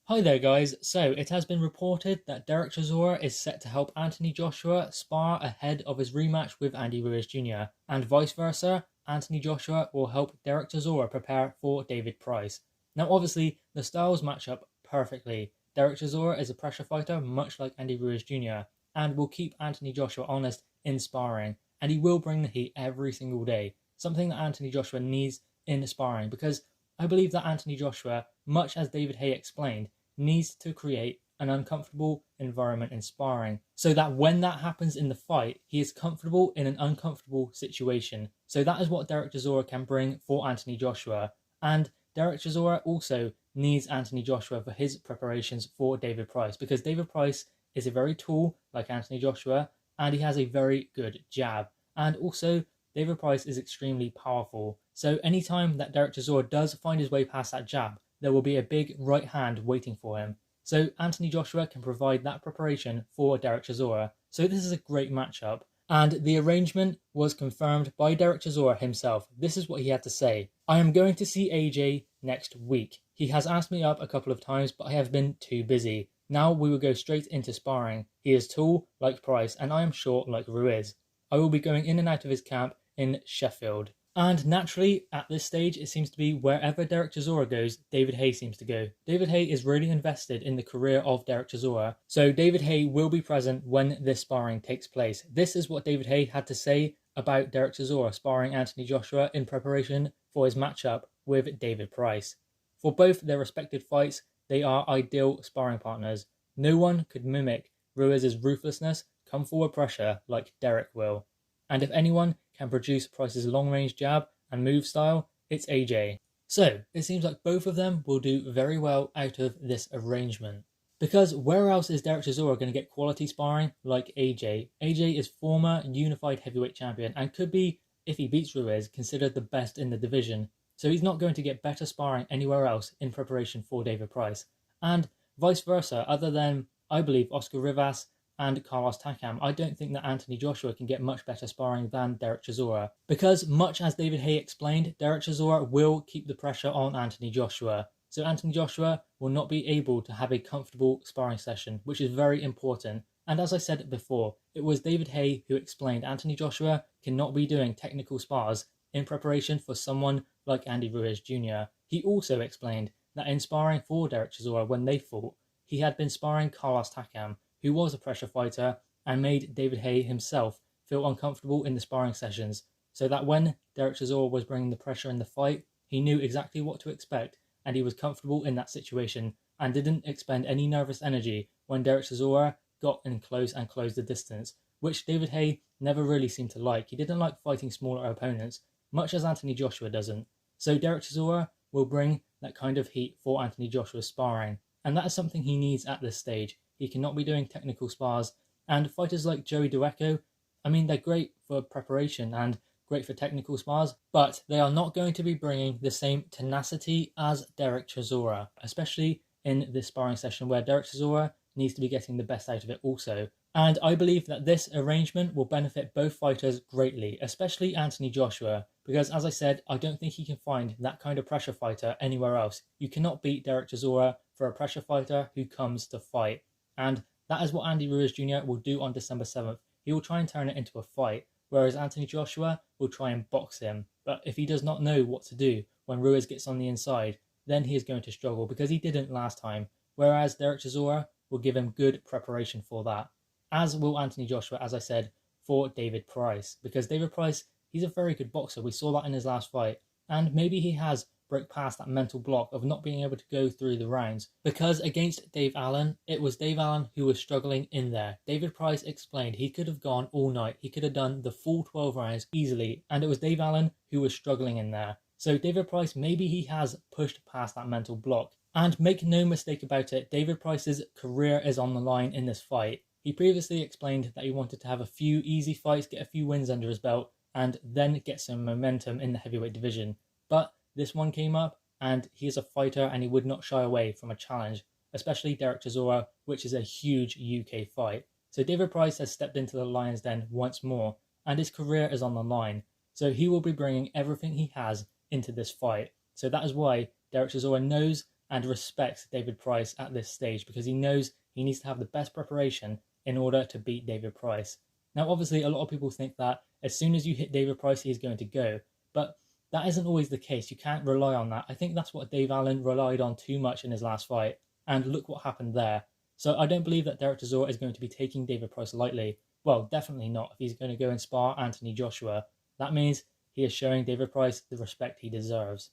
Hi there guys, so it has been reported that Derek Chisora is set to help Anthony Joshua spar ahead of his rematch with Andy Ruiz Jr. and vice versa, Anthony Joshua will help Derek Chisora prepare for David Price. Now obviously the styles match up perfectly. Derek Chisora is a pressure fighter much like Andy Ruiz Jr. and will keep Anthony Joshua honest in sparring, and he will bring the heat every single day, something that Anthony Joshua needs in sparring because I believe that Anthony Joshua, much as David Haye explained, needs to create an uncomfortable environment in sparring so that when that happens in the fight, he is comfortable in an uncomfortable situation. So that is what Derek Chisora can bring for Anthony Joshua. And Derek Chisora also needs Anthony Joshua for his preparations for David Price because David Price is a very tall, like Anthony Joshua, and he has a very good jab. And also, David Price is extremely powerful. So anytime that Derek Chisora does find his way past that jab, there will be a big right hand waiting for him. So Anthony Joshua can provide that preparation for Derek Chisora. So this is a great matchup. And the arrangement was confirmed by Derek Chisora himself. This is what he had to say. I am going to see AJ next week. He has asked me up a couple of times, but I have been too busy. Now we will go straight into sparring. He is tall like Price and I am short like Ruiz. I will be going in and out of his camp in Sheffield. And naturally, at this stage, it seems to be wherever Derek Chisora goes, David Haye seems to go. David Haye is really invested in the career of Derek Chisora, so David Haye will be present when this sparring takes place. This is what David Haye had to say about Derek Chisora sparring Anthony Joshua in preparation for his matchup with David Price. For both their respective fights, they are ideal sparring partners. No one could mimic Ruiz's ruthlessness, come forward pressure like Derek will. And if anyone can produce Price's long-range jab and move style, it's AJ. So, it seems like both of them will do very well out of this arrangement. Because where else is Derek Chisora going to get quality sparring like AJ? AJ is former unified heavyweight champion and could be, if he beats Ruiz, considered the best in the division. So he's not going to get better sparring anywhere else in preparation for David Price. And vice versa, other than, I believe, Oscar Rivas and Carlos Takam, I don't think that Anthony Joshua can get much better sparring than Derek Chisora. Because much as David Haye explained, Derek Chisora will keep the pressure on Anthony Joshua. So Anthony Joshua will not be able to have a comfortable sparring session, which is very important. And as I said before, it was David Haye who explained Anthony Joshua cannot be doing technical spars in preparation for someone like Andy Ruiz Jr. He also explained that in sparring for Derek Chisora when they fought, he had been sparring Carlos Takam, who was a pressure fighter and made David Haye himself feel uncomfortable in the sparring sessions, so that when Derek Chisora was bringing the pressure in the fight, he knew exactly what to expect and he was comfortable in that situation and didn't expend any nervous energy when Derek Chisora got in close and closed the distance, which David Haye never really seemed to like. He didn't like fighting smaller opponents, much as Anthony Joshua doesn't. So Derek Chisora will bring that kind of heat for Anthony Joshua's sparring, and that is something he needs at this stage. He cannot be doing technical spars, and fighters like Joey Dueco, I mean, they're great for preparation and great for technical spars, but they are not going to be bringing the same tenacity as Derek Chisora, especially in this sparring session where Derek Chisora needs to be getting the best out of it also. And I believe that this arrangement will benefit both fighters greatly, especially Anthony Joshua, because as I said, I don't think he can find that kind of pressure fighter anywhere else. You cannot beat Derek Chisora for a pressure fighter who comes to fight. And that is what Andy Ruiz Jr. will do on December 7th. He will try and turn it into a fight, whereas Anthony Joshua will try and box him. But if he does not know what to do when Ruiz gets on the inside, then he is going to struggle because he didn't last time, whereas Derek Chisora will give him good preparation for that. As will Anthony Joshua, as I said, for David Price, because David Price, he's a very good boxer. We saw that in his last fight, and maybe he has broke past that mental block of not being able to go through the rounds, because against Dave Allen, it was Dave Allen who was struggling in there. David Price explained he could have gone all night, he could have done the full 12 rounds easily, and it was Dave Allen who was struggling in there. So David Price, maybe he has pushed past that mental block. And make no mistake about it, David Price's career is on the line in this fight. He previously explained that he wanted to have a few easy fights, get a few wins under his belt, and then get some momentum in the heavyweight division. But this one came up, and he is a fighter and he would not shy away from a challenge, especially Derek Chisora, which is a huge UK fight. So David Price has stepped into the lion's den once more, and his career is on the line. So he will be bringing everything he has into this fight. So that is why Derek Chisora knows and respects David Price at this stage because he knows he needs to have the best preparation in order to beat David Price. Now, obviously, a lot of people think that as soon as you hit David Price, he's going to go, but that isn't always the case. You can't rely on that. I think that's what Dave Allen relied on too much in his last fight, and look what happened there. So I don't believe that Derek Chisora is going to be taking David Price lightly. Well, definitely not. If he's going to go and spar Anthony Joshua, that means he is showing David Price the respect he deserves.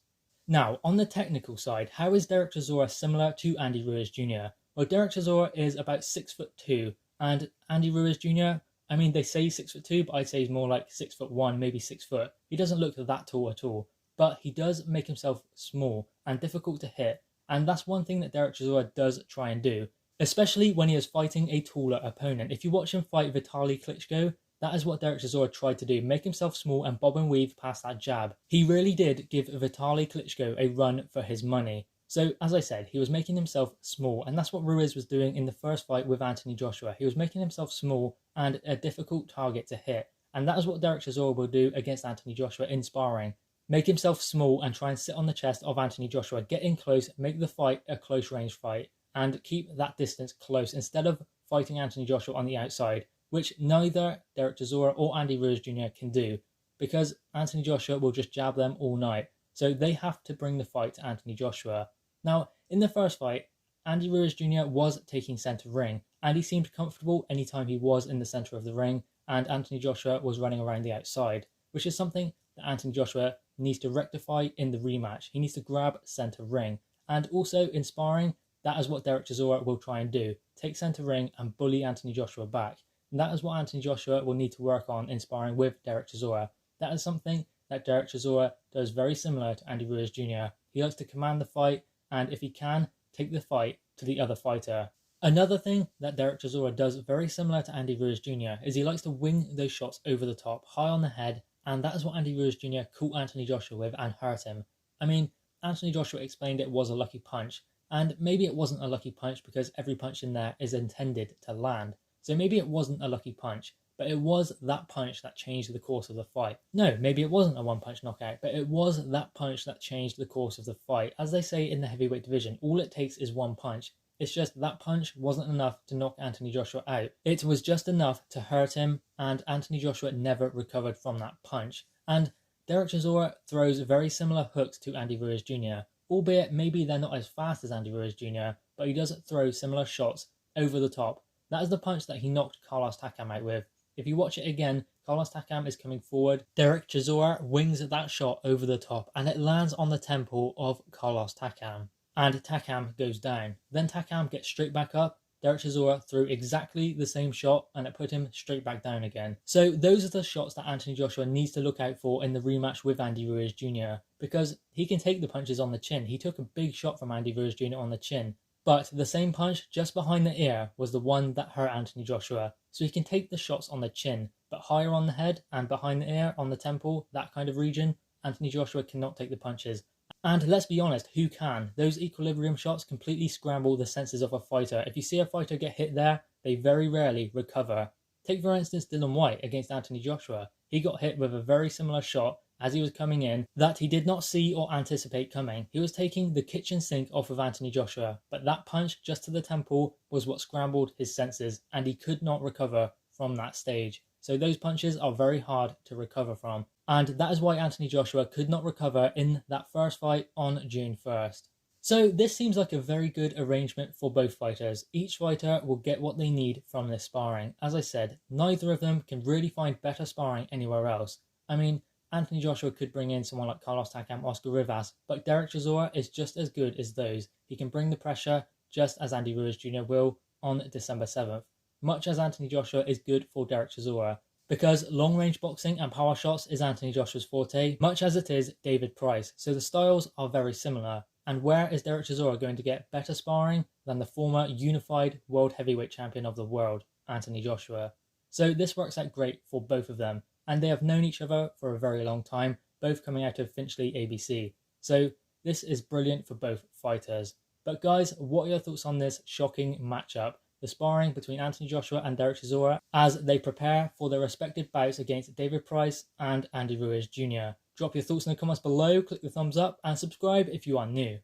Now, on the technical side, how is Derek Chisora similar to Andy Ruiz Jr.? Well, Derek Chisora is about 6'2", and Andy Ruiz Jr., I mean, they say 6'2", but I'd say he's more like 6'1", maybe 6 foot. He doesn't look that tall at all, but he does make himself small and difficult to hit, and that's one thing that Derek Chisora does try and do, especially when he is fighting a taller opponent. If you watch him fight Vitaly Klitschko, that is what Derek Chisora tried to do, make himself small and bob and weave past that jab. He really did give Vitaly Klitschko a run for his money. So, as I said, he was making himself small, and that's what Ruiz was doing in the first fight with Anthony Joshua. He was making himself small and a difficult target to hit, and that is what Derek Chisora will do against Anthony Joshua in sparring. Make himself small and try and sit on the chest of Anthony Joshua, get in close, make the fight a close range fight, and keep that distance close instead of fighting Anthony Joshua on the outside, which neither Derek Chisora or Andy Ruiz Jr. can do, because Anthony Joshua will just jab them all night. So they have to bring the fight to Anthony Joshua. Now, in the first fight, Andy Ruiz Jr. was taking centre ring, and he seemed comfortable anytime he was in the centre of the ring, and Anthony Joshua was running around the outside, which is something that Anthony Joshua needs to rectify in the rematch. He needs to grab centre ring, and also in sparring, that is what Derek Chisora will try and do, take centre ring and bully Anthony Joshua back. And that is what Anthony Joshua will need to work on in sparring with Derek Chisora. That is something that Derek Chisora does very similar to Andy Ruiz Jr. He likes to command the fight, and if he can, take the fight to the other fighter. Another thing that Derek Chisora does very similar to Andy Ruiz Jr. is he likes to wing those shots over the top, high on the head, and that is what Andy Ruiz Jr. caught Anthony Joshua with and hurt him. I mean, Anthony Joshua explained it was a lucky punch, and maybe it wasn't a lucky punch because every punch in there is intended to land. So maybe it wasn't a lucky punch, but it was that punch that changed the course of the fight. No, maybe it wasn't a one-punch knockout, but it was that punch that changed the course of the fight. As they say in the heavyweight division, all it takes is one punch. It's just that punch wasn't enough to knock Anthony Joshua out. It was just enough to hurt him, and Anthony Joshua never recovered from that punch. And Derek Chisora throws very similar hooks to Andy Ruiz Jr., albeit maybe they're not as fast as Andy Ruiz Jr., but he does throw similar shots over the top. That is the punch that he knocked Carlos Takam out with. If you watch it again, Carlos Takam is coming forward. Derek Chisora wings that shot over the top, and it lands on the temple of Carlos Takam. And Takam goes down. Then Takam gets straight back up. Derek Chisora threw exactly the same shot, and it put him straight back down again. So those are the shots that Anthony Joshua needs to look out for in the rematch with Andy Ruiz Jr. Because he can take the punches on the chin. He took a big shot from Andy Ruiz Jr. on the chin. But the same punch just behind the ear was the one that hurt Anthony Joshua. So he can take the shots on the chin, but higher on the head and behind the ear, on the temple, that kind of region, Anthony Joshua cannot take the punches. And let's be honest, who can? Those equilibrium shots completely scramble the senses of a fighter. If you see a fighter get hit there, they very rarely recover. Take for instance Dillian Whyte against Anthony Joshua. He got hit with a very similar shot as he was coming in that he did not see or anticipate coming. He was taking the kitchen sink off of Anthony Joshua, but that punch just to the temple was what scrambled his senses, and he could not recover from that stage. So those punches are very hard to recover from, and that is why Anthony Joshua could not recover in that first fight on June 1st. So this seems like a very good arrangement for both fighters. Each fighter will get what they need from this sparring. As I said, neither of them can really find better sparring anywhere else. I mean, Anthony Joshua could bring in someone like Carlos Takam, Oscar Rivas, but Derek Chisora is just as good as those. He can bring the pressure just as Andy Ruiz Jr. will on December 7th, much as Anthony Joshua is good for Derek Chisora. Because long-range boxing and power shots is Anthony Joshua's forte, much as it is David Price, so the styles are very similar. And where is Derek Chisora going to get better sparring than the former unified world heavyweight champion of the world, Anthony Joshua? So this works out great for both of them. And they have known each other for a very long time, both coming out of Finchley ABC. So this is brilliant for both fighters. But guys, what are your thoughts on this shocking matchup? The sparring between Anthony Joshua and Derek Chisora as they prepare for their respective bouts against David Price and Andy Ruiz Jr. Drop your thoughts in the comments below, click the thumbs up and subscribe if you are new.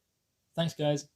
Thanks guys.